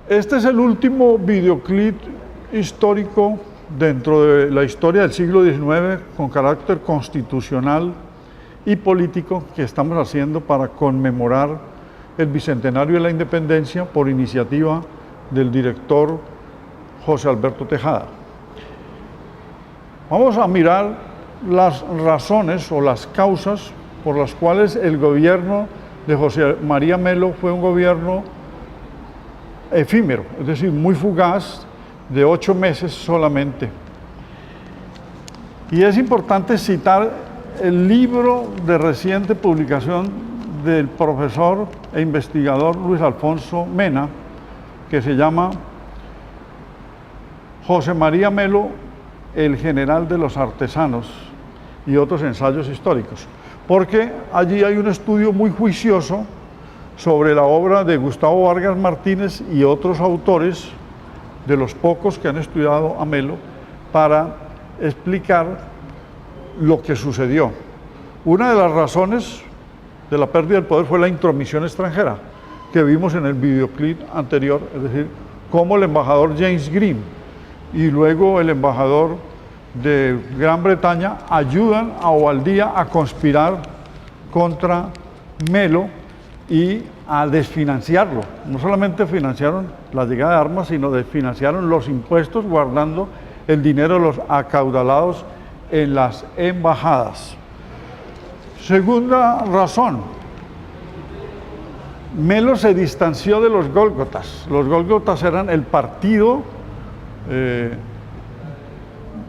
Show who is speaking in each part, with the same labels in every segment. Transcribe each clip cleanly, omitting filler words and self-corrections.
Speaker 1: Este es el último videoclip histórico dentro de la historia del siglo XIX con carácter constitucional y político que estamos haciendo para conmemorar el bicentenario de la independencia por iniciativa del director José Alberto Tejada. Vamos a mirar las razones o las causas por las cuales el gobierno de José María Melo fue un gobierno efímero, es decir, muy fugaz, de 8 meses solamente. Y es importante citar el libro de reciente publicación del profesor e investigador Luis Alfonso Mena, que se llama José María Melo, el general de los artesanos, y otros ensayos históricos, porque allí hay un estudio muy juicioso sobre la obra de Gustavo Vargas Martínez y otros autores, de los pocos que han estudiado a Melo, para explicar lo que sucedió. Una de las razones de la pérdida del poder fue la intromisión extranjera, que vimos en el videoclip anterior, es decir, cómo el embajador James Green y luego el embajador de Gran Bretaña ayudan a Ovaldía a conspirar contra Melo y a desfinanciarlo. No solamente financiaron la llegada de armas, sino desfinanciaron los impuestos, guardando el dinero de los acaudalados en las embajadas. Segunda razón, Melo se distanció de los Gólgotas. Los Gólgotas eran el partido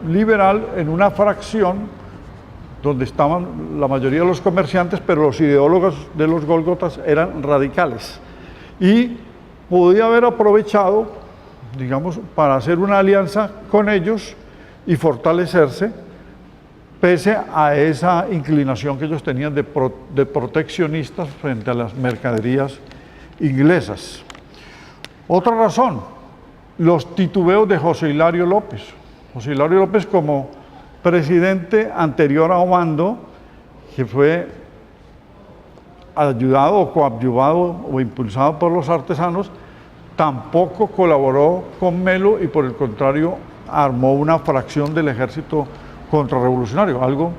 Speaker 1: liberal en una fracción donde estaban la mayoría de los comerciantes, pero los ideólogos de los Gólgotas eran radicales. Y podía haber aprovechado, digamos, para hacer una alianza con ellos y fortalecerse, pese a esa inclinación que ellos tenían de proteccionistas frente a las mercaderías inglesas. Otra razón, los titubeos de José Hilario López. José Hilario López, como presidente anterior a Obando, que fue ayudado o coadyuvado o impulsado por los artesanos, tampoco colaboró con Melo y por el contrario armó una fracción del ejército contrarrevolucionario, algo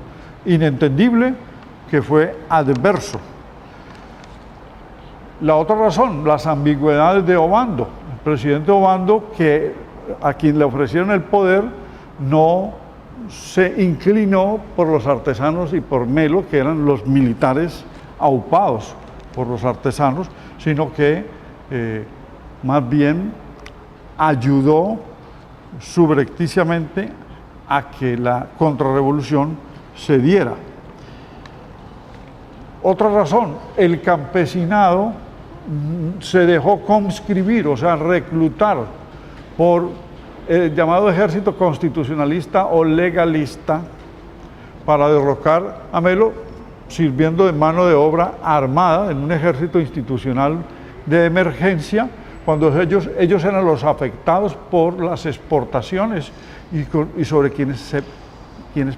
Speaker 1: inentendible que fue adverso. La otra razón, las ambigüedades de Obando. El presidente Obando, que a quien le ofrecieron el poder, no se inclinó por los artesanos y por Melo, que eran los militares aupados por los artesanos, sino que más bien ayudó subrepticiamente a que la contrarrevolución se diera. Otra razón, el campesinado se dejó conscribir, o sea, reclutar por el llamado ejército constitucionalista o legalista para derrocar a Melo, sirviendo de mano de obra armada en un ejército institucional de emergencia, cuando ellos eran los afectados por las exportaciones y sobre quienes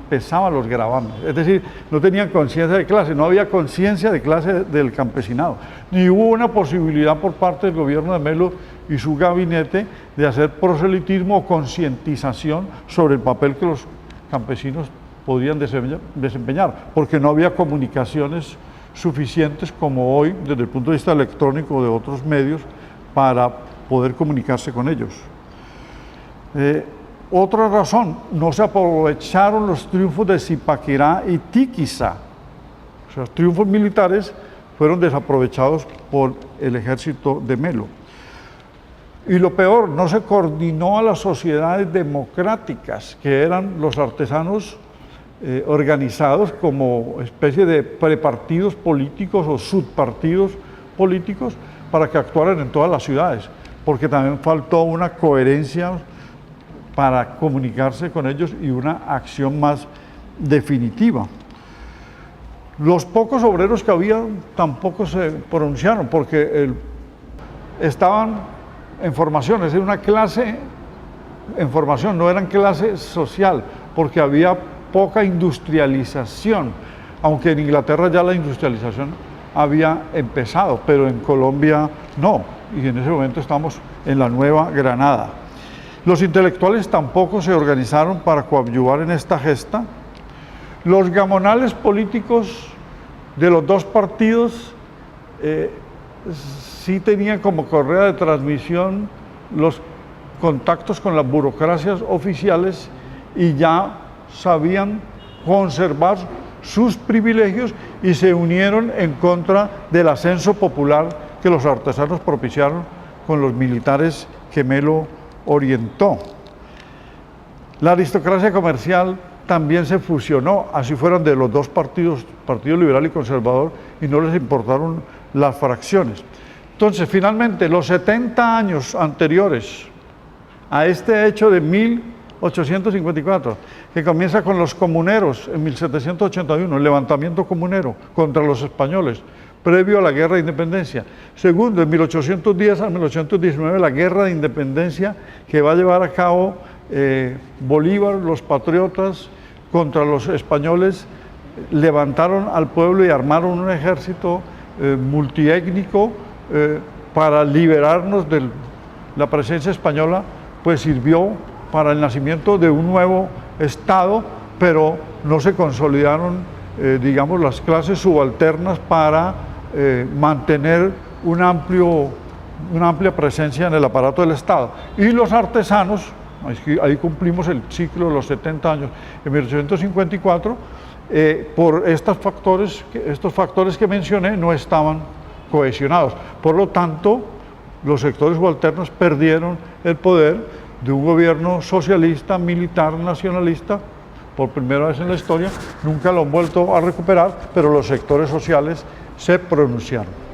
Speaker 1: pesaban los gravames. Es decir, no tenían conciencia de clase, no había conciencia de clase del campesinado, ni hubo una posibilidad por parte del gobierno de Melo y su gabinete de hacer proselitismo o concientización sobre el papel que los campesinos podían desempeñar, porque no había comunicaciones suficientes como hoy, desde el punto de vista electrónico o de otros medios, para poder comunicarse con ellos. Otra razón, no se aprovecharon los triunfos de Zipaquirá y Tiquiza. O sea, los triunfos militares fueron desaprovechados por el ejército de Melo. Y lo peor, no se coordinó a las sociedades democráticas, que eran los artesanos organizados como especie de prepartidos políticos o subpartidos políticos para que actuaran en todas las ciudades, porque también faltó una coherencia para comunicarse con ellos y una acción más definitiva. Los pocos obreros que había tampoco se pronunciaron, porque estaban en formación, es decir, una clase en formación, no eran clase social, porque había poca industrialización, aunque en Inglaterra ya la industrialización había empezado, pero en Colombia no. y en ese momento estamos en la Nueva Granada. Los intelectuales tampoco se organizaron para coadyuvar en esta gesta. Los gamonales políticos de los dos partidos sí tenían como correa de transmisión los contactos con las burocracias oficiales y ya sabían conservar sus privilegios y se unieron en contra del ascenso popular que los artesanos propiciaron con los militares que Melo orientó. La aristocracia comercial también se fusionó, así fueron de los dos partidos, Partido Liberal y Conservador, y no les importaron las fracciones. Entonces, finalmente, los 70 años anteriores a este hecho de 1854, que comienza con los comuneros en 1781, el levantamiento comunero contra los españoles, previo a la Guerra de Independencia. Segundo, en 1810 a 1819, la Guerra de Independencia que va a llevar a cabo Bolívar, los patriotas, contra los españoles, levantaron al pueblo y armaron un ejército multiétnico para liberarnos de la presencia española, pues sirvió para el nacimiento de un nuevo Estado, pero no se consolidaron, digamos, las clases subalternas para mantener una amplia presencia en el aparato del Estado. Y los artesanos, ahí cumplimos el ciclo de los 70 años, en 1854, por estos factores que mencioné, no estaban cohesionados. Por lo tanto, los sectores subalternos perdieron el poder de un gobierno socialista, militar, nacionalista, por primera vez en la historia. Nunca lo han vuelto a recuperar, pero los sectores sociales se pronunciaron.